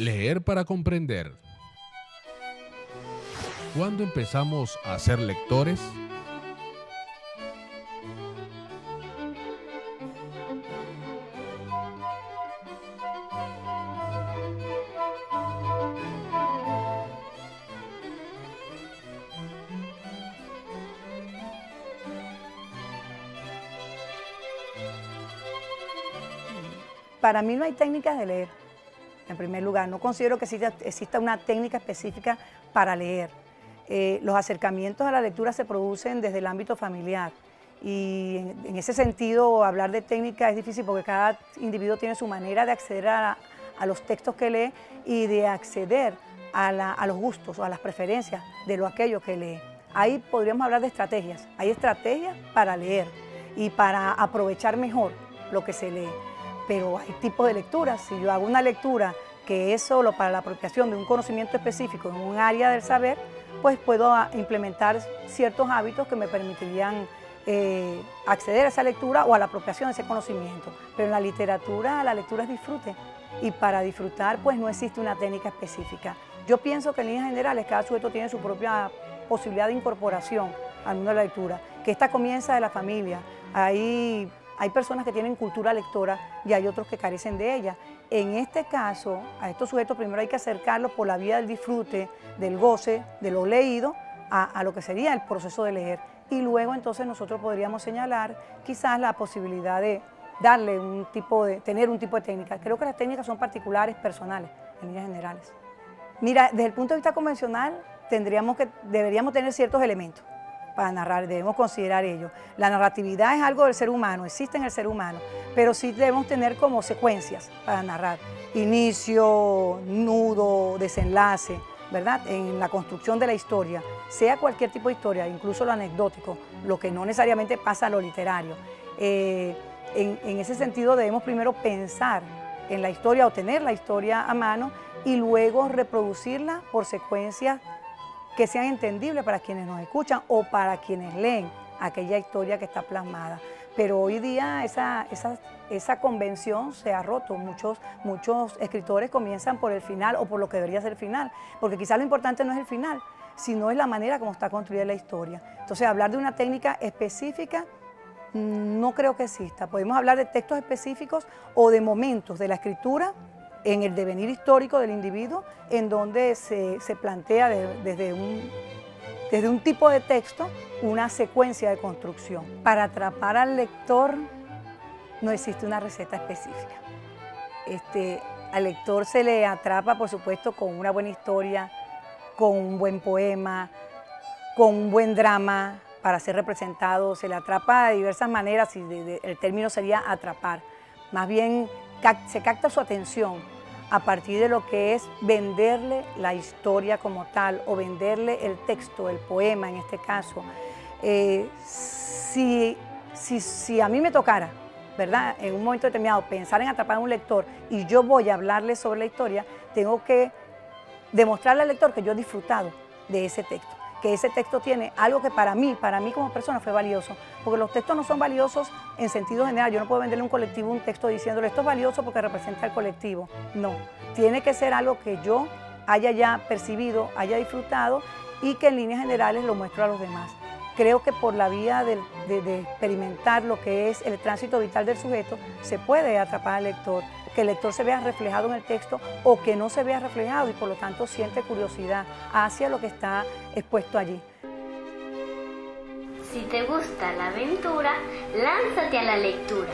Leer para comprender. ¿Cuándo empezamos a ser lectores? Para mí no hay técnicas de leer, en primer lugar. No considero que exista una técnica específica para leer. Los acercamientos a la lectura se producen desde el ámbito familiar y en ese sentido hablar de técnica es difícil porque cada individuo tiene su manera de acceder a los textos que lee y de acceder a los gustos o a las preferencias de aquello que lee. Ahí podríamos hablar de estrategias. Hay estrategias para leer y para aprovechar mejor lo que se lee. Pero hay tipos de lecturas. Si yo hago una lectura que es solo para la apropiación de un conocimiento específico en un área del saber, pues puedo implementar ciertos hábitos que me permitirían acceder a esa lectura o a la apropiación de ese conocimiento. Pero en la literatura, la lectura es disfrute y para disfrutar pues no existe una técnica específica. Yo pienso que en líneas generales cada sujeto tiene su propia posibilidad de incorporación al mundo de la lectura, que esta comienza de la familia. Hay personas que tienen cultura lectora y hay otros que carecen de ella. En este caso, a estos sujetos primero hay que acercarlos por la vía del disfrute, del goce, de lo leído, a lo que sería el proceso de leer. Y luego entonces nosotros podríamos señalar quizás la posibilidad de darle tener un tipo de técnica. Creo que las técnicas son particulares, personales, en líneas generales. Mira, desde el punto de vista convencional, deberíamos tener ciertos elementos para narrar, debemos considerar ello. La narratividad es algo del ser humano, existe en el ser humano, pero sí debemos tener como secuencias para narrar. Inicio, nudo, desenlace, ¿verdad? En la construcción de la historia, sea cualquier tipo de historia, incluso lo anecdótico, lo que no necesariamente pasa a lo literario. En ese sentido debemos primero pensar en la historia o tener la historia a mano y luego reproducirla por secuencias que sean entendibles para quienes nos escuchan o para quienes leen aquella historia que está plasmada. Pero hoy día esa convención se ha roto. Muchos escritores comienzan por el final o por lo que debería ser el final, porque quizás lo importante no es el final, sino es la manera como está construida la historia. Entonces, hablar de una técnica específica no creo que exista. Podemos hablar de textos específicos o de momentos de la escritura en el devenir histórico del individuo, en donde se plantea desde un tipo de texto una secuencia de construcción. Para atrapar al lector no existe una receta específica. Al lector se le atrapa, por supuesto, con una buena historia, con un buen poema, con un buen drama para ser representado. Se le atrapa de diversas maneras y el término sería atrapar. Más bien se capta su atención a partir de lo que es venderle la historia como tal o venderle el texto, el poema en este caso. Si a mí me tocara, ¿verdad?, en un momento determinado pensar en atrapar a un lector y yo voy a hablarle sobre la historia, tengo que demostrarle al lector que yo he disfrutado de ese texto, que ese texto tiene algo que para mí como persona fue valioso, porque los textos no son valiosos en sentido general. Yo no puedo venderle a un colectivo un texto diciéndole esto es valioso porque representa al colectivo. No, tiene que ser algo que yo haya ya percibido, haya disfrutado y que en líneas generales lo muestro a los demás. Creo que por la vía de experimentar lo que es el tránsito vital del sujeto, se puede atrapar al lector, que el lector se vea reflejado en el texto o que no se vea reflejado y por lo tanto siente curiosidad hacia lo que está expuesto allí. Si te gusta la aventura, lánzate a la lectura.